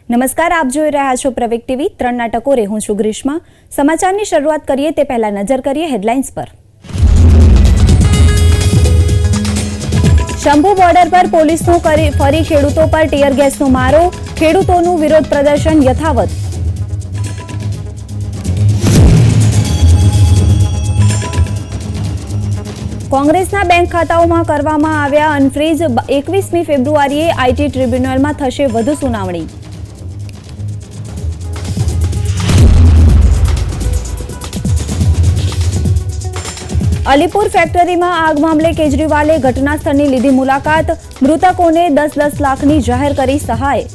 નમસ્કાર, આપ જોઈ રહ્યા છો પ્રવેગ ટીવી 3ના ટકોરે. હું છું ગ્રીષ્મા. સમાચારની શરૂઆત કરીએ તે પહેલા નજર કરીએ હેડલાઇન્સ પર. શંભુ બોર્ડર પર પોલીસનો ફરી ખેડૂતો પર ટીયર ગેસનો મારો, ખેડૂતોનું વિરોધ પ્રદર્શન યથાવત. કોંગ્રેસના બેંક ખાતાઓમાં કરવામાં આવ્યા અનફ્રીઝ. 21મી ફેબ્રુઆરીએ આઈટી ટ્રિબ્યુનલમાં થશે વધુ સુનાવણી. અલીપુર ફેક્ટરીમાં આગ મામલે કેજરીવાલે ઘટના સ્થળની લીધી મુલાકાત. મૃતકોને 10-10 લાખની જાહેર કરી સહાય.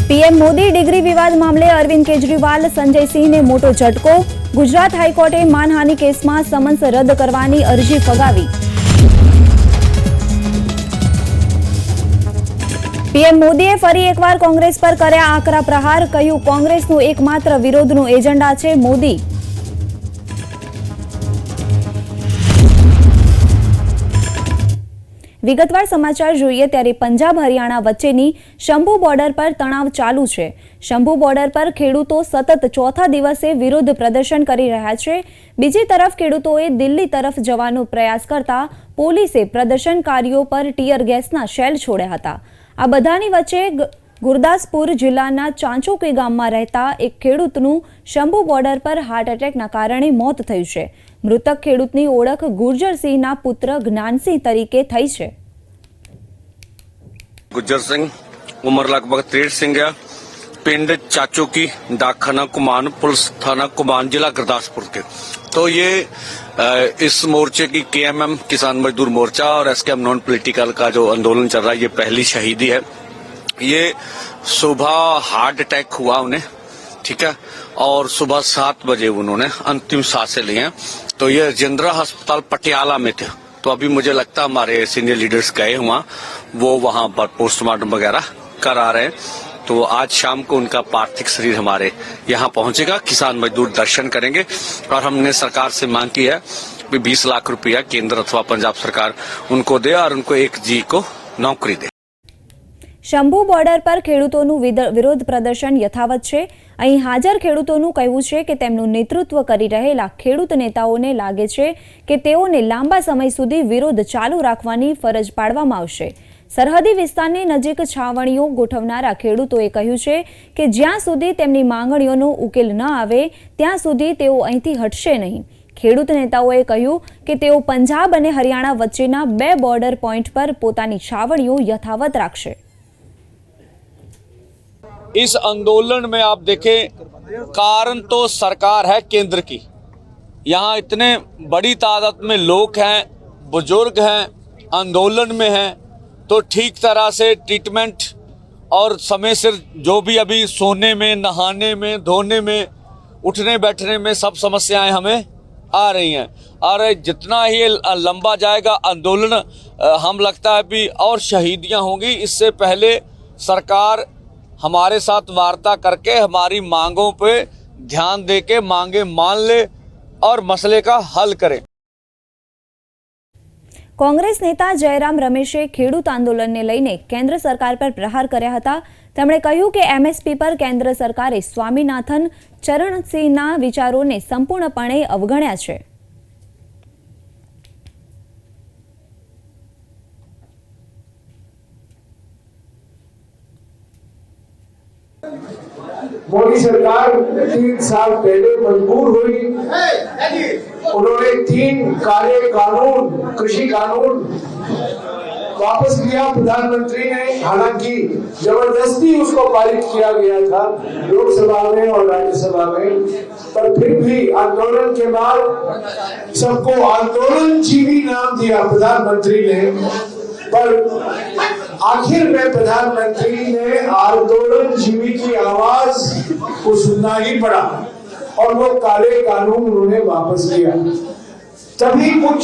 પીએમ મોદી ડિગ્રી વિવાદ મામલે અરવિંદ કેજરીવાલ, સંજય સિંહને મોટો ઝટકો. ગુજરાત હાઈકોર્ટે માનહાનિ કેસમાં સમન્સ રદ કરવાની અરજી ફગાવી. પીએમ મોદીએ ફરી એકવાર કોંગ્રેસ પર કર્યા આકરા પ્રહાર. કહ્યું, કોંગ્રેસનું એકમાત્ર વિરોધનું એજન્ડા છે મોદી. વિગતવાર સમાચાર જોઈએ ત્યારે પંજાબ હરિયાણા વચ્ચેની શંભુ બોર્ડર પર તણાવ ચાલુ છે. શંભુ બોર્ડર પર ખેડૂતો સતત ચોથા દિવસે વિરોધ પ્રદર્શન કરી રહ્યા છે. બીજી તરફ ખેડૂતોએ દિલ્હી તરફ જવાનો પ્રયાસ કરતા પોલીસે પ્રદર્શનકારીઓ પર ટીયર ગેસના શેલ છોડ્યા હતા. આ બધાની વચ્ચે ગુરદાસપુર જિલ્લાના ચાંચોકી ગામમાં રહેતા એક ખેડૂતનું શંભુ બોર્ડર પર હાર્ટ એટેકના કારણે મોત થયું છે. મૃતક ખેડૂતની ઓળખ ગુર્જરસિંહના પુત્ર જ્ઞાનસિંહ તરીકે થઈ છે. गुज्जर सिंह, उम्र लगभग 63 सिंह है, पिंड चाचोकी, डाकखाना कुमान, पुलिस थाना कुमान, जिला गुरदासपुर के. तो ये इस मोर्चे की केएमएम किसान मजदूर मोर्चा और एसकेएम नॉन पॉलिटिकल का जो आंदोलन चल रहा है, ये पहली शहीदी है. ये सुबह हार्ट अटैक हुआ उन्हें, ठीक है, और सुबह 7 बजे उन्होंने अंतिम सांसें ली हैं. तो ये राजेंद्र अस्पताल पटियाला में थे. तो अभी मुझे लगता है हमारे सीनियर लीडर्स गए हुआ, वो वहां पर पोस्टमार्टम वगैरह करा रहे हैं. तो आज शाम को उनका पार्थिव शरीर हमारे यहाँ पहुंचेगा. किसान मजदूर दर्शन करेंगे और हमने सरकार से मांग की है कि 20 लाख रुपया केंद्र अथवा पंजाब सरकार उनको दे और उनको एक जी को नौकरी दे. શંભુ બોર્ડર પર ખેડૂતોનું વિરોધ પ્રદર્શન યથાવત છે. અહીં હાજર ખેડૂતોનું કહેવું છે કે તેમનું નેતૃત્વ કરી રહેલા ખેડૂત નેતાઓને લાગે છે કે તેઓને લાંબા સમય સુધી વિરોધ ચાલુ રાખવાની ફરજ પાડવામાં આવશે. સરહદી વિસ્તારની નજીક છાવણીઓ ગોઠવનારા ખેડૂતોએ કહ્યું છે કે જ્યાં સુધી તેમની માંગણીઓનો ઉકેલ ન આવે ત્યાં સુધી તેઓ અહીંથી હટશે નહીં. ખેડૂત નેતાઓએ કહ્યું કે તેઓ પંજાબ અને હરિયાણા વચ્ચેના 2 બોર્ડર પોઈન્ટ પર પોતાની છાવણીઓ યથાવત રાખશે. इस आंदोलन में आप देखें, कारण तो सरकार है केंद्र की. यहाँ इतने बड़ी तादाद में लोग हैं, बुजुर्ग हैं, आंदोलन में हैं, तो ठीक तरह से ट्रीटमेंट और समय से जो भी अभी सोने में, नहाने में, धोने में, उठने बैठने में सब समस्याएं हमें आ रही हैं. और जितना ही लंबा जाएगा आंदोलन, हम लगता है भी और शहीदियाँ होंगी. इससे पहले सरकार हमारे साथ वार्ता करके हमारी मांगों पे ध्यान देके मांगे मान ले और मसले का हल करे. કોંગ્રેસ નેતા જયરામ રમેશે ખેડૂત આંદોલનને લઈને કેન્દ્ર સરકાર પર પ્રહાર કર્યા હતા. તેમણે કહ્યું કે એમએસપી પર કેન્દ્ર સરકારે સ્વામીનાથન ચરણસિંહના વિચારોને સંપૂર્ણપણે અવગણ્યા છે. मोदी सरकार 3 साल पहले मजबूर हुई. उन्होंने 3 कार्य कानून, कृषि कानून वापस लिया. प्रधानमंत्री ने हालांकि जबरदस्ती उसको पारित किया गया था लोकसभा में और राज्यसभा में, पर फिर भी आंदोलन के बाद सबको आंदोलन जीवी नाम दिया प्रधानमंत्री ने. पर आखिर में प्रधानमंत्री ने आंदोलन जीवी की आवाज को सुनना ही पड़ा और वो काले कानून उन्होंने वापस लिया. तभी कुछ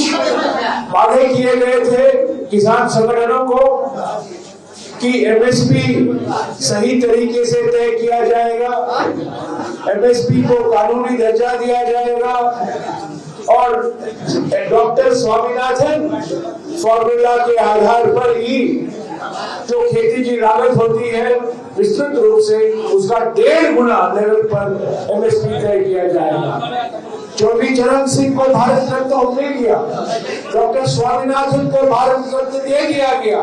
वादे किए गए थे किसान संगठनों को कि एमएसपी सही तरीके से तय किया जाएगा, एमएसपी को कानूनी दर्जा दिया जाएगा, और डॉक्टर स्वामीनाथन फॉर्मूला के आधार पर ही जो खेती की लागत होती है विस्तृत रूप से उसका 1.5 गुना लेवल पर एमएसपी तय किया जाएगा। चौधरी चरण सिंह को भारत रत्न हमने दिया, डॉक्टर स्वामीनाथन को भारत रत्न दे दिया गया,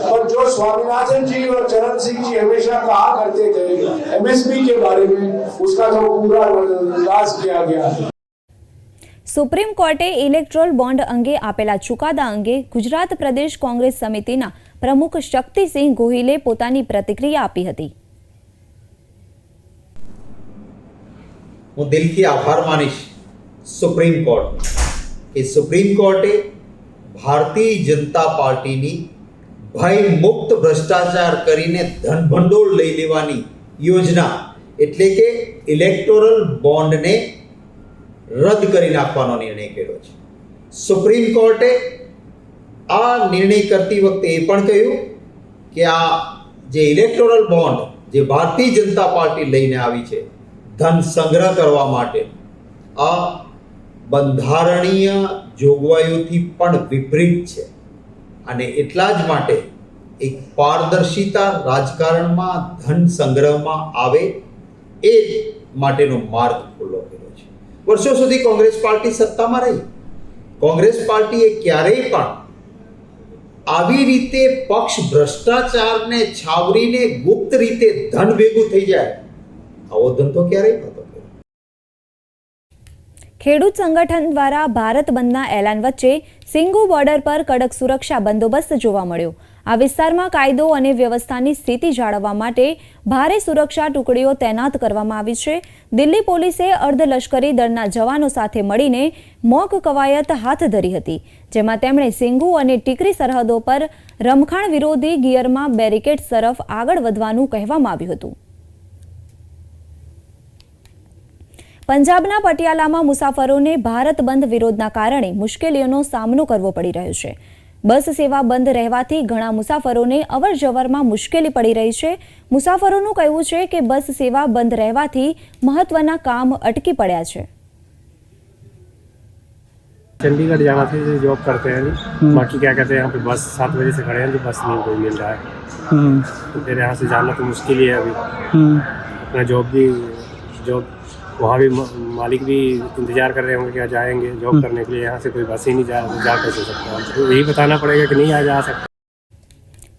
और जो स्वामीनाथन जी और चरण सिंह जी हमेशा कहा करते थे एमएसपी के बारे में, उसका तो पूरा विकास किया गया। સુપ્રીમ કોર્ટે ઇલેક્ટ્રોલ બોન્ડ અંગે આપેલા ચુકાદા અંગે ગુજરાત પ્રદેશ કોંગ્રેસ સમિતિના પ્રમુખ શક્તિસિંહ ગોહિલે પોતાની પ્રતિક્રિયા આપી હતી। હું દિલથી આભાર માનીશ સુપ્રીમ કોર્ટ કે સુપ્રીમ કોર્ટે ભારતીય જનતા પાર્ટીની ભય મુક્ત ભ્રષ્ટાચાર કરીને ધન ભંડોળ લઈ લેવાની યોજના એટલે કે ઇલેક્ટોરલ બોન્ડને રદ કરી નાખવાનો નિર્ણય કર્યો છે। સુપ્રીમ કોર્ટે આ નિર્ણય કરતી વખતે એ પણ કહ્યું કે આ જે ઇલેક્ટોરલ બોન્ડ જે ભારતીય જનતા પાર્ટી લઈને આવી છે ધન સંગ્રહ કરવા માટે આ બંધારણીય જોગવાઈઓથી પણ વિપરીત છે અને એટલા જ માટે એક પારદર્શિતા રાજકારણમાં ધન સંગ્રહમાં આવે એ માટેનો માર્ગ ખુલ્લો કર્યો છે। વર્ષો સુધી કોંગ્રેસ પાર્ટી સત્તામાં રહી, કોંગ્રેસ પાર્ટીએ ક્યારેય પણ આવી રીતે પક્ષ ભ્રષ્ટાચારને છાવરીને ગુપ્ત રીતે ધન ભેગું થઈ જાય આવો ધંધો ક્યારેય નહોતો કર્યો। ખેડૂત સંગઠન દ્વારા ભારત બંધના એલાન વચ્ચે સિંગુ બોર્ડર પર કડક સુરક્ષા બંદોબસ્ત જોવા મળ્યો। આ વિસ્તારમાં કાયદો અને વ્યવસ્થાની સ્થિતિ જાળવવા માટે ભારે સુરક્ષા ટુકડીઓ તૈનાત કરવામાં આવી છે। દિલ્હી પોલીસે અર્ધલશ્કરી દળના જવાનો સાથે મળીને મોક કવાયત હાથ ધરી હતી, જેમાં તેમણે સિંગુ અને ટીકરી સરહદો પર રમખાણ વિરોધી ગિયરમાં બેરિકેડ્સ તરફ આગળ વધવાનું કહેવામાં આવ્યું હતું। પંજાબના પટિયાલામાં મુસાફરોને ભારત બંધ વિરોધના કારણે મુશ્કેલીઓનો સામનો કરવો પડી રહ્યો છે। બસ સેવા બંધ રહેવાથી ઘણા મુસાફરોને અવરજવરમાં મુશ્કેલી પડી રહી છે। મુસાફરોનું કહેવું છે કે બસ સેવા બંધ રહેવાથી મહત્વના કામ અટકી પડ્યા છે। चंडीगढ़ जाना था, जॉब करते हैं। बाकी क्या कहते हैं यहाँ पे बस 7 बजे से खड़े हैं तो बस नहीं कोई मिल रहा है, तो फिर यहाँ से जाना तो मुश्किल ही है अभी। अपना जॉब वहाँ भी मालिक भी इंतजार कर रहे होंगे क्या जाएंगे जॉब करने के लिए, यहाँ से कोई बस ही नहीं जा कैसे सकता, तो यही बताना पड़ेगा कि नहीं जा सकता।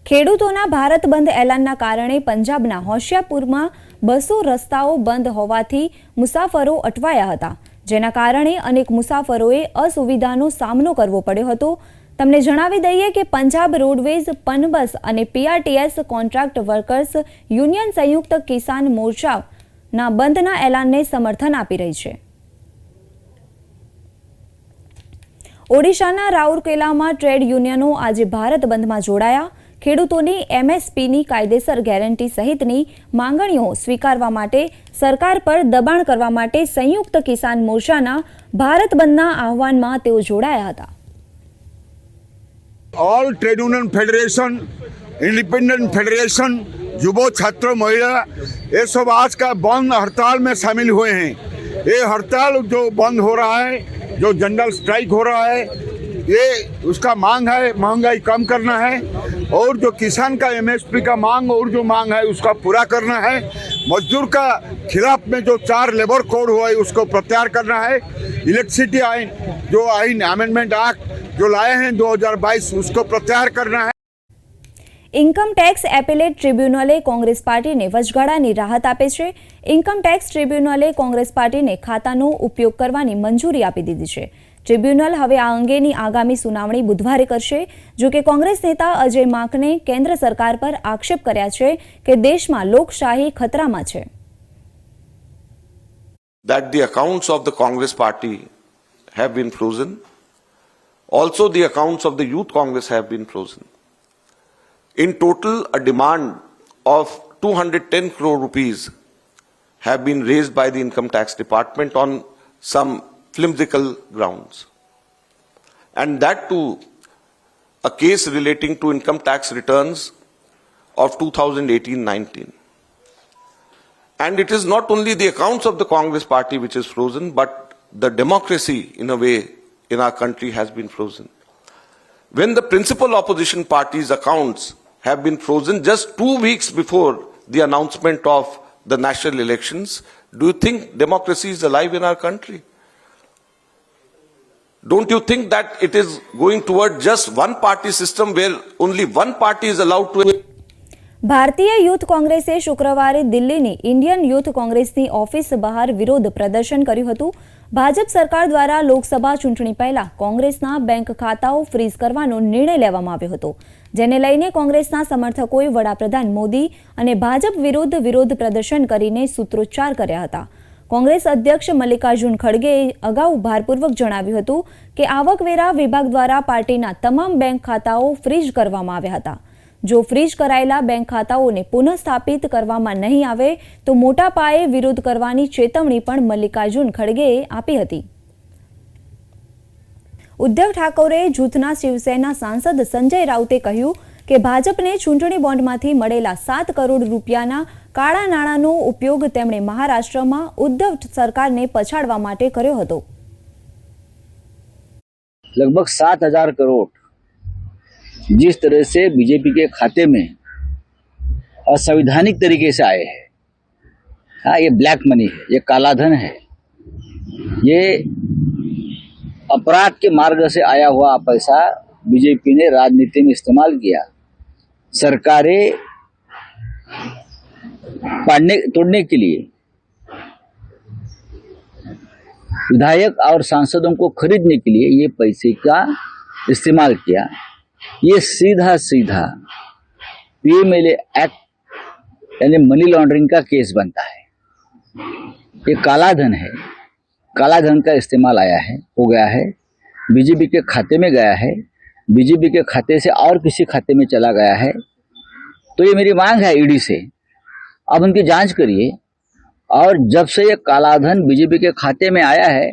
ખેડૂતોના ભારત બંધ એલાનના કારણે પંજાબના હોશિયારપુરમાં બસો રસ્તાઓ બંધ હોવાથી મુસાફરો અટવાયા હતા, જેના કારણે અનેક મુસાફરોએ અસુવિધાનો સામનો કરવો પડ્યો હતો। તમને જણાવી દઈએ કે પંજાબ રોડવેઝ, પનબસ અને પીઆરટીએસ કોન્ટ્રાક્ટ વર્કર્સ યુનિયન સંયુક્ત કિસાન મોરચાના બંધના એલાનને સમર્થન આપી રહી છે। ઓડિશાના રાઉરકેલામાં ટ્રેડ યુનિયનો આજે ભારત બંધમાં જોડાયા। ખેડૂતોની એમએસપીની કાયદેસર ગેરંટી સહિતની માંગણીઓ સ્વીકારવા માટે સરકાર પર દબાણ કરવા માટે સંયુક્ત કિસાન મોરચાના ભારત બંધના આહવાનમાં તેઓ જોડાયા હતા। All trade union federation, independent federation, युवा छात्र महिला ये सब आज का बंद हड़ताल में शामिल हुए हैं। ये हड़ताल जो बंद हो रहा है, जो जनरल स्ट्राइक हो रहा है, ये उसका मांग है महंगाई कम करना है, और जो किसान का एमएसपी का मांग और जो मांग है उसका पूरा करना है। मजदूर का खिलाफ में जो 4 लेबर कोड हुआ है उसको प्रत्याहार करना है। इलेक्ट्रिसिटी आइन जो आइन अमेंडमेंट एक्ट जो लाए हैं 2022 उसको प्रत्याहार करना है। ઇન્કમ ટેક્સ એપેલેટ ટ્રિબ્યુનલે કોંગ્રેસ પાર્ટીને વચગાળાની રાહત આપે છે। ઇન્કમ ટેક્સ ટ્રિબ્યુનલે કોંગ્રેસ પાર્ટીને ખાતાનો ઉપયોગ કરવાની મંજૂરી આપી દીધી છે। ટ્રિબ્યુનલ હવે આ અંગેની આગામી સુનાવણી બુધવારે કરશે। જો કે કોંગ્રેસ નેતા અજય માકને કેન્દ્ર સરકાર પર આક્ષેપ કર્યા છે કે દેશમાં લોકશાહી ખતરામાં છે। That the accounts of the Congress party have been frozen. Also, the accounts of the Youth Congress have been frozen. In total, a demand of 210 crore rupees have been raised by the Income Tax Department on some flimsical grounds. And that too, a case relating to income tax returns of 2018-19. And it is not only the accounts of the Congress party which is frozen, but the democracy in a way in our country has been frozen. When the principal opposition parties' accounts have been frozen just 2 weeks before the announcement of the national elections, do you think democracy is alive in our country? Don't you think that it is going toward just one party system where only one party is allowed to? ભારતીય youth કોંગ્રેસે શુક્રવારે દિલ્હીની Indian youth કોંગ્રેસની office બહાર વિરોધ પ્રદર્શન કર્યું હતું. ભાજપ સરકાર દ્વારા લોકસભા ચૂંટણી પહેલા કોંગ્રેસના બેંક ખાતાઓ ફ્રીઝ કરવાનો નિર્ણય લેવામાં આવ્યો હતો, જેને લઈને કોંગ્રેસના સમર્થકોએ વડાપ્રધાન મોદી અને ભાજપ વિરુદ્ધ વિરોધ પ્રદર્શન કરીને સૂત્રોચ્ચાર કર્યા હતા. કોંગ્રેસ અધ્યક્ષ મલ્લિકાર્જુન ખડગેએ અગાઉ ભારપૂર્વક જણાવ્યું હતું કે આવકવેરા વિભાગ દ્વારા પાર્ટીના તમામ બેંક ખાતાઓ ફ્રીઝ કરવામાં આવ્યા હતા. જો ફ્રીઝ કરાયેલા બેંક ખાતાઓને પુનઃસ્થાપિત કરવામાં નહીં આવે તો મોટા પાયે વિરોધ કરવાની ચેતવણી પણ મલ્લિકાર્જુન ખડગેએ આપી હતી. ઉદ્ધવ ઠાકોરે જૂથના શિવસેના સાંસદ સંજય રાઉતે કહ્યું કે ભાજપને ચૂંટણી બોન્ડમાંથી મળેલા 7 કરોડ રૂપિયાના કાળા નાણાંનો ઉપયોગ તેમણે મહારાષ્ટ્રમાં ઉદ્ધવ સરકારને પછાડવા માટે કર્યો હતો. लगभग 7,000 करोड़ जिस तरह से बीजेपी के खाते में असंवैधानिक तरीके से आए हैं, हाँ, ये ब्लैक मनी है, ये काला धन है, ये अपराध के मार्ग से आया हुआ पैसा बीजेपी ने राजनीति में इस्तेमाल किया. सरकारें तोड़ने के लिए विधायक और सांसदों को खरीदने के लिए ये पैसे का इस्तेमाल किया. ये सीधा सीधा पीएमएलए एक्ट यानी मनी लॉन्ड्रिंग का केस बनता है. ये काला धन है, काला धन का इस्तेमाल आया है, हो गया है, बीजेपी के खाते में गया है, बीजेपी के खाते से और किसी खाते में चला गया है. तो ये मेरी मांग है ईडी से, अब उनकी जांच करिए. और जब से ये काला धन बीजेपी के खाते में आया है,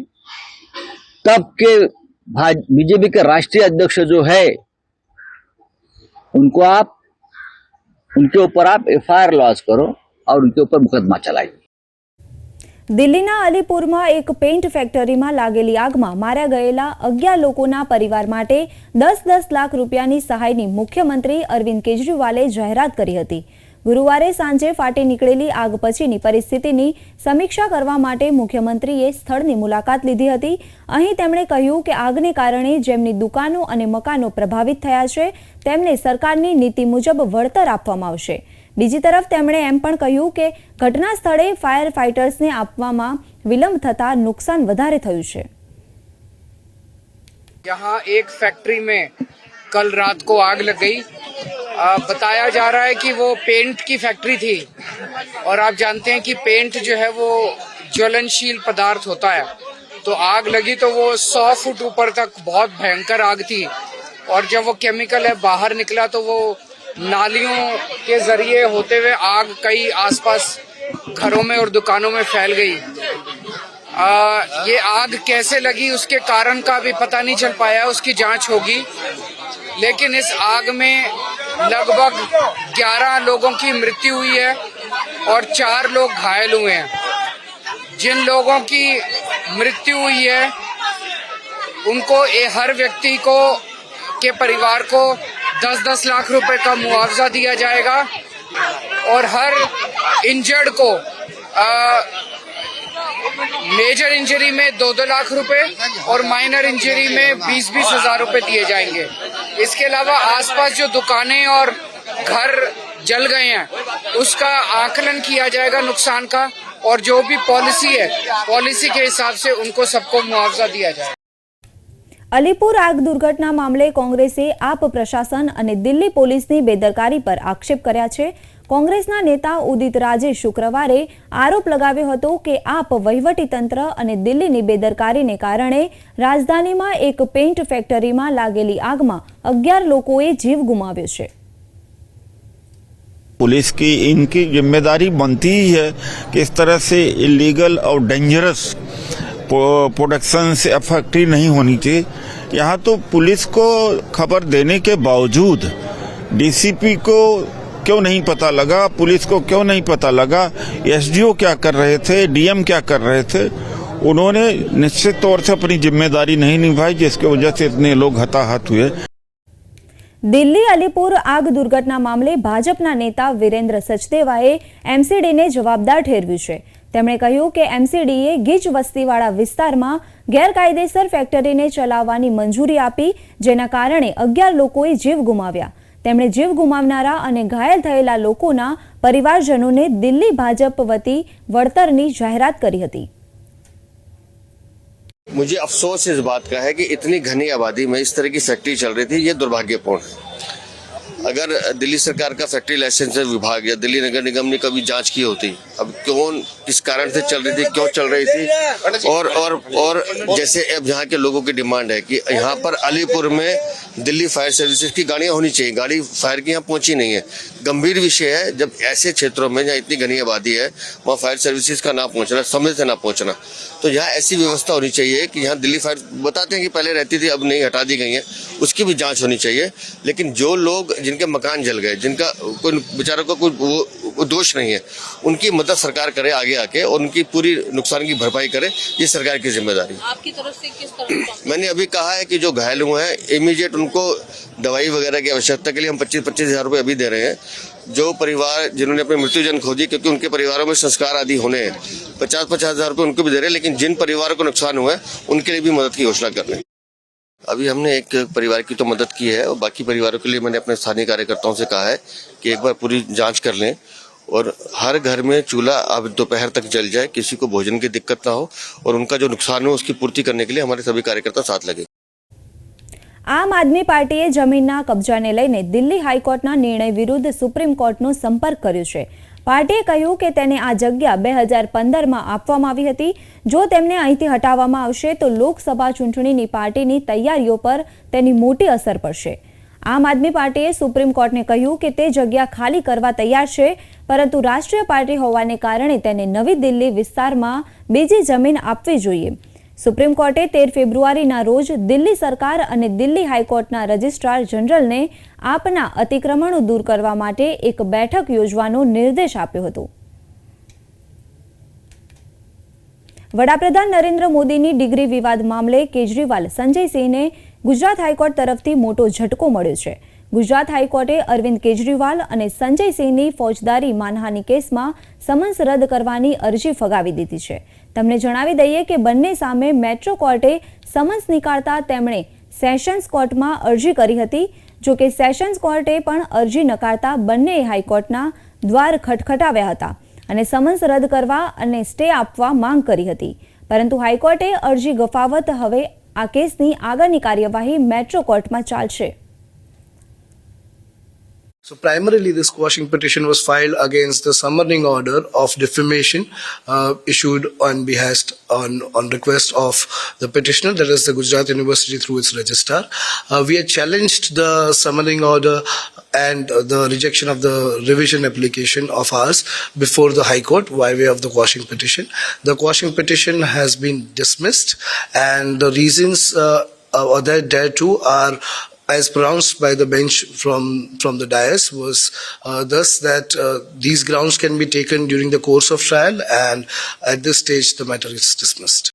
तब के बीजेपी के राष्ट्रीय अध्यक्ष जो है उनके ऊपर आप एफआईआर लॉन्च करो और उनके ऊपर मुकदमा चलाइए. દિલ્હીના અલીપુરમાં એક પેઇન્ટ ફેક્ટરીમાં લાગેલી આગમાં માર્યા ગયેલા 11 લોકોના પરિવાર માટે 10-10 લાખ રૂપિયાની સહાયની મુખ્યમંત્રી અરવિંદ કેજરીવાલે જાહેરાત કરી હતી. ગુરુવારે સાંજે ફાટી નીકળેલી આગ પછીની પરિસ્થિતિની સમીક્ષા કરવા માટે મુખ્યમંત્રીએ સ્થળની મુલાકાત લીધી હતી. અહીં તેમણે કહ્યું કે આગને કારણે જેમની દુકાનો અને મકાનો પ્રભાવિત થયા છે તેમને સરકારની નીતિ મુજબ વળતર આપવામાં આવશે. બીજી તરફ તેમણે એમ પણ કહ્યું કે ઘટના સ્થળે ફાયર ફાઇટર્સને આપવામાં વિલંબ થતા નુકસાન વધારે થયું છે. यहाँ एक फैक्ट्री में कल रात को आग लग गई. बताया जा रहा है कि वो पेंट की फैक्ट्री थी और आप जानते हैं कि पेंट जो है वो ज्वलनशील पदार्थ होता है. तो आग लगी तो वो 100 फुट ऊपर तक बहुत भयंकर आग थी और जब वो केमिकल है बाहर निकला तो वो नालियों के जरिए होते हुए आग कई आसपास घरों में और दुकानों में फैल गई. ये आग कैसे लगी उसके कारण का अभी पता नहीं चल पाया, उसकी जांच होगी. लेकिन इस आग में लगभग 11 लोगों की मृत्यु हुई है और 4 लोग घायल हुए हैं. जिन लोगों की मृत्यु हुई है उनको हर व्यक्ति को के परिवार को 10-10 लाख रुपए का मुआवजा दिया जाएगा और हर इंजर्ड को मेजर इंजरी में 2-2 लाख रुपए और माइनर इंजरी में 20-20 हजार रुपए दिए जाएंगे. इसके अलावा आसपास जो दुकानें और घर जल गए हैं उसका आकलन किया जाएगा नुकसान का और जो भी पॉलिसी है पॉलिसी के हिसाब से उनको सबको मुआवजा दिया जाए. અલીપુર આગ દુર્ઘટના મામલે કોંગ્રેસે આપ પ્રશાસન અને દિલ્હી પોલીસની બેદરકારી પર આક્ષેપ કર્યા છે. કોંગ્રેસના નેતા ઉદિત રાજે શુક્રવારે આરોપ લગાવ્યો હતો કે આપ વહીવટીતંત્ર અને દિલ્હીની બેદરકારીને કારણે રાજધાનીમાં એક પેઇન્ટ ફેક્ટરીમાં लागेली આગમાં 11 લોકોએ જીવ ગુમાવ્યો છે. पुलिस की इनकी जिम्मेदारी बनती ही है कि इस तरह से इलीगल और डेंजरस प्रोडक्शन से फैक्ट्री नहीं होनी चाहिए. यहाँ तो पुलिस को खबर देने के बावजूद डीसीपी को क्यों नहीं पता लगा, पुलिस को क्यों नहीं पता लगा, एसडीओ क्या कर रहे थे, डीएम क्या कर रहे थे, उन्होंने निश्चित तौर से अपनी जिम्मेदारी नहीं निभाई, जिसकी वजह से इतने लोग हताहत हुए। દિલ્હી અલીપુર આગ દુર્ઘટના મામલે ભાજપના નેતા વિરેન્દ્ર સચદેવાએ એમસીડીને જવાબદાર ઠેરવ્યું છે. તેમણે કહ્યું કે એમસીડીએ ગીચ વસ્તીવાળા વિસ્તારમાં ગેરકાયદેસર ફેક્ટરીને ચલાવવાની મંજૂરી આપી, જેના કારણે 11 લોકોએ જીવ ગુમાવ્યા. તેમણે જીવ ગુમાવનારા અને ઘાયલ થયેલા લોકોના પરિવારજનોને દિલ્હી ભાજપ વતી વળતરની જાહેરાત કરી હતી. मुझे अफसोस इस बात का है कि इतनी घनी आबादी में इस तरह की फैक्ट्री चल रही थी, ये दुर्भाग्यपूर्ण है। अगर दिल्ली सरकार का फैक्ट्री लाइसेंस विभाग या दिल्ली नगर निगम ने कभी जांच की होती, अब कौन किस कारण से चल रही थी, क्यों चल रही थी, और जैसे अब यहाँ के लोगों की डिमांड है कि यहाँ पर अलीपुर में दिल्ली फायर सर्विसेज की गाड़ियां होनी चाहिए, गाड़ी फायर की यहाँ पहुंची नहीं है। गंभीर विषय है जब ऐसे क्षेत्रों में जहाँ इतनी घनी आबादी है वहाँ फायर सर्विसेज का ना पहुंचना, समय से ना पहुंचना, तो यहाँ ऐसी व्यवस्था होनी चाहिए कि यहाँ दिल्ली फायर बताते हैं कि पहले रहती थी, अब नहीं, हटा दी गई है, उसकी भी जांच होनी चाहिए। लेकिन जो लोग जिनके मकान जल गए, जिनका कोई बेचारों का कोई दोष नहीं है, उनकी मदद सरकार करे आगे आके, और उनकी पूरी नुकसान की भरपाई करे, ये सरकार की जिम्मेदारी है। आपकी तरफ से किस तरह? मैंने अभी कहा है कि जो घायल हुए हैं इमीडिएट उनको दवाई वगैरह की आवश्यकता के लिए हम 25-25 हज़ार रुपये अभी दे रहे हैं। जो परिवार जिन्होंने अपनी मृत्युजन खो दी, क्योंकि उनके परिवारों में संस्कार आदि होने हैं, 50-50 हज़ार रुपये उनको भी दे रहे हैं। लेकिन जिन परिवारों को नुकसान हुआ है उनके लिए भी मदद की घोषणा कर रहे हैं। अभी हमने एक परिवार की तो मदद की है, और बाकी परिवारों के लिए मैंने अपने स्थानीय कार्यकर्ताओं से कहा है कि एक बार पूरी जांच कर लें, और हर घर में चूल्हा अब दोपहर तक जल जाए, किसी को भोजन की दिक्कत ना हो, और उनका जो नुकसान हो उसकी पूर्ति करने के लिए हमारे सभी कार्यकर्ता साथ लगे। આમ આદમી પાર્ટીએ જમીનના કબજાને લઈને દિલ્હી હાઈકોર્ટના નિર્ણય વિરુદ્ધ સુપ્રીમ કોર્ટનો સંપર્ક કર્યો છે. પાર્ટીએ કહ્યું કે તેને આ જગ્યા 2015માં આપવામાં આવી હતી. જો તેમને અહીંથી હટાવવામાં આવશે તો લોકસભા ચૂંટણીની પાર્ટીની તૈયારીઓ પર તેની મોટી અસર પડશે. આમ આદમી પાર્ટીએ સુપ્રીમ કોર્ટને કહ્યું કે તે જગ્યા ખાલી કરવા તૈયાર છે, પરંતુ રાષ્ટ્રીય પાર્ટી હોવાને કારણે તેને નવી દિલ્હી વિસ્તારમાં બીજી જમીન આપવી જોઈએ. સુપ્રીમ કોર્ટે 13 ફેબ્રુઆરીના રોજ દિલ્હી સરકાર અને દિલ્હી હાઈકોર્ટના રજિસ્ટ્રાર જનરલને આપના અતિક્રમણો દૂર કરવા માટે એક બેઠક યોજવાનો નિર્દેશ આપ્યો હતો. વડાપ્રધાન નરેન્દ્ર મોદીની ડિગ્રી વિવાદ મામલે કેજરીવાલ સંજય સિંહને ગુજરાત હાઈકોર્ટ તરફથી મોટો ઝટકો મળ્યો છે. ગુજરાત હાઈકોર્ટે અરવિંદ કેજરીવાલ અને સંજય સિંહની ફોજદારી માનહાનિ કેસમાં સમન્સ રદ કરવાની અરજી ફગાવી દીધી છે. તમને જણાવી દઈએ કે બંને સામે મેટ્રો કોર્ટે સમન્સ નીકાળતા તેમણે સેશન્સ કોર્ટમાં અરજી કરી હતી. જો કે સેશન્સ કોર્ટે પણ અરજી નકારતા બંનેએ હાઈકોર્ટના દ્વાર ખટખટાવ્યા હતા અને સમન્સ રદ કરવા અને સ્ટે આપવા માંગ કરી હતી. પરંતુ હાઈકોર્ટે અરજી ગફાવત હવે આ કેસની આગળની કાર્યવાહી મેટ્રો કોર્ટમાં ચાલશે. So primarily this quashing petition was filed against the summoning order of defamation issued on behest on request of the petitioner, that is the Gujarat University through its registrar. We had challenged the summoning order and the rejection of the revision application of ours before the High Court by way of the quashing petition. The quashing petition has been dismissed, and the reasons thereto are, as pronounced by the bench from the dais, was thus that these grounds can be taken during the course of trial, and at this stage the matter is dismissed.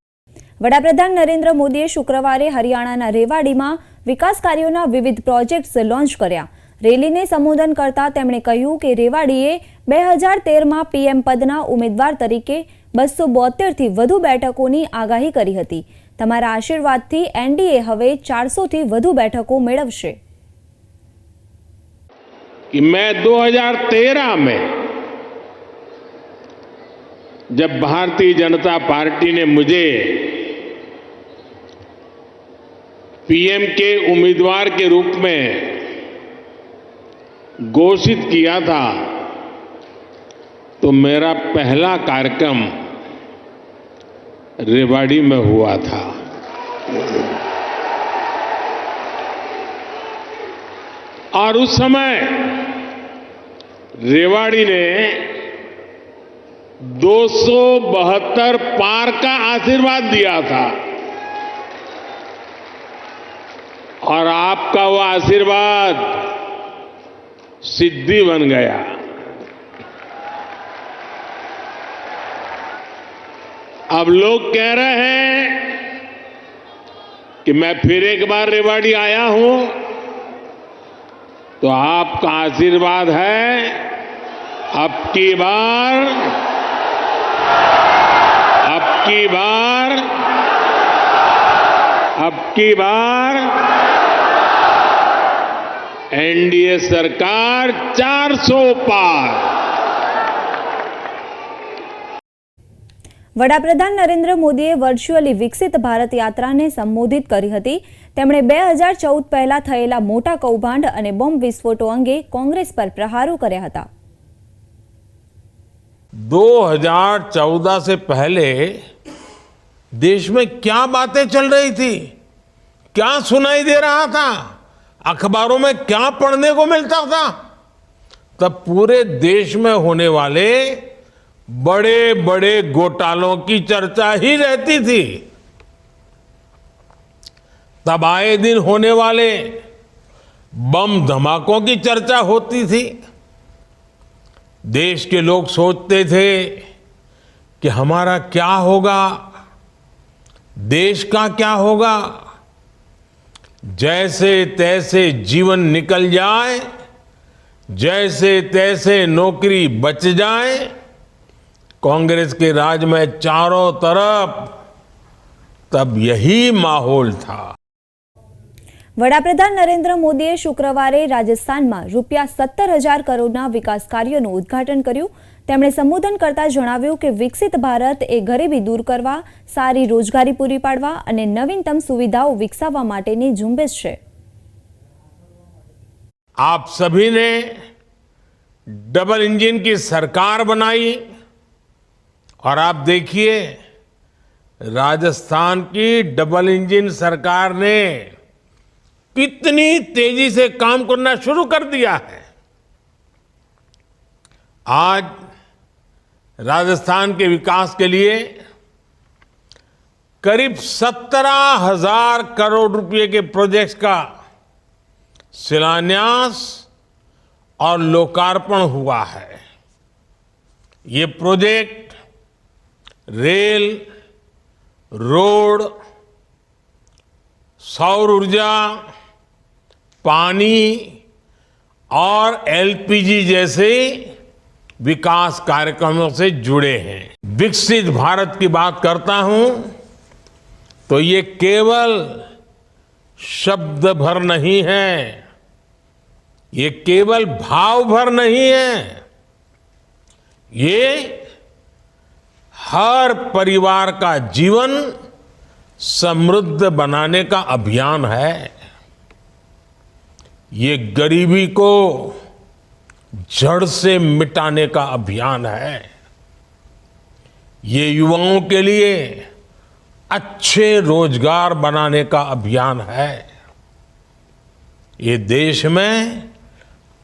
વડાપ્રધાન નરેન્દ્ર મોદીએ શુક્રવારે હરિયાણાના રેવાડીમાં વિકાસ કાર્યોના વિવિધ projects launch કર્યા. રેલીને સંબોધન કરતા તેમણે કહ્યું કે રેવાડીએ 2013માં પીએમ પદના ઉમેદવાર તરીકે 272થી વધુ બેઠકોની આગાહી કરી હતી. તમારા આશીર્વાદથી એનડીએ હવે 400થી વધુ બેઠકો મેળવશે. कि मैं 2013 में जब भारतीय जनता पार्टी ने मुझे पीएम के उम्मीदवार के रूप में घोषित किया था, तो मेरा पहला कार्यक्रम रेवाड़ी में हुआ था. और उस समय रेवाड़ी ने 272 पार का आशीर्वाद दिया था, और आपका वो आशीर्वाद सिद्धि बन गया. अब लोग कह रहे हैं कि मैं फिर एक बार रेवाड़ी आया हूं, तो आपका आशीर्वाद है अब की बार एनडीए सरकार 400 पार। વડાપ્રધાન નરેન્દ્ર મોદીએ વર્ચ્યુઅલી વિકસિત ભારત યાત્રાને સંબોધિત કરી હતી. તેમણે 2014 પહેલા થયેલા મોટા કૌભાંડ અને બોમ્બ વિસ્ફોટો અંગે કોંગ્રેસ પર પ્રહારો કર્યા હતા. 2014 से पहले देश में क्या बातें चल रही थी, क्या सुनाई दे रहा था, अखबारों में क्या पढ़ने को मिलता था, तब पूरे देश में होने वाले बड़े बड़े घोटालों की चर्चा ही रहती थी। तब आए दिन होने वाले बम धमाकों की चर्चा होती थी। देश के लोग सोचते थे कि हमारा क्या होगा, देश का क्या होगा। जैसे तैसे जीवन निकल जाए, जैसे तैसे नौकरी बच जाए। कांग्रेस के राज में चारों तरफ तब यही माहौल था। વડાપ્રધાન નરેન્દ્ર મોદીએ શુક્રવારે રાજસ્થાનમાં ₹17,000 કરોડના વિકાસ કાર્યોનું ઉદ્ઘાટન કર્યું. તેમણે સંબોધન કરતા જણાવ્યું કે વિકસિત ભારત એ ગરીબી દૂર કરવા, સારી રોજગારી પૂરી પાડવા અને નવીનતમ સુવિધાઓ વિકસાવવા માટેની ઝુંબેશ છે. आप सभी ने डबल इंजन की सरकार बनाई और आप देखिए राजस्थान की डबल इंजन सरकार ने कितनी तेजी से काम करना शुरू कर दिया है। आज राजस्थान के विकास के लिए करीब 17,000 करोड़ रुपए के प्रोजेक्ट्स का शिलान्यास और लोकार्पण हुआ है। ये प्रोजेक्ट रेल, रोड, सौर ऊर्जा, पानी और एलपीजी जैसे विकास कार्यक्रमों से जुड़े हैं। विकसित भारत की बात करता हूं तो ये केवल शब्द भर नहीं है, ये केवल भाव भर नहीं है, ये हर परिवार का जीवन समृद्ध बनाने का अभियान है। ये गरीबी को जड़ से मिटाने का अभियान है। ये युवाओं के लिए अच्छे रोजगार बनाने का अभियान है। ये देश में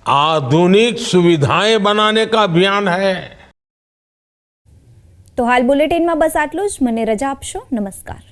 आधुनिक सुविधाएं बनाने का अभियान है। તો હાલ બુલેટિનમાં બસ આટલું જ. મને રજા આપશો. નમસ્કાર.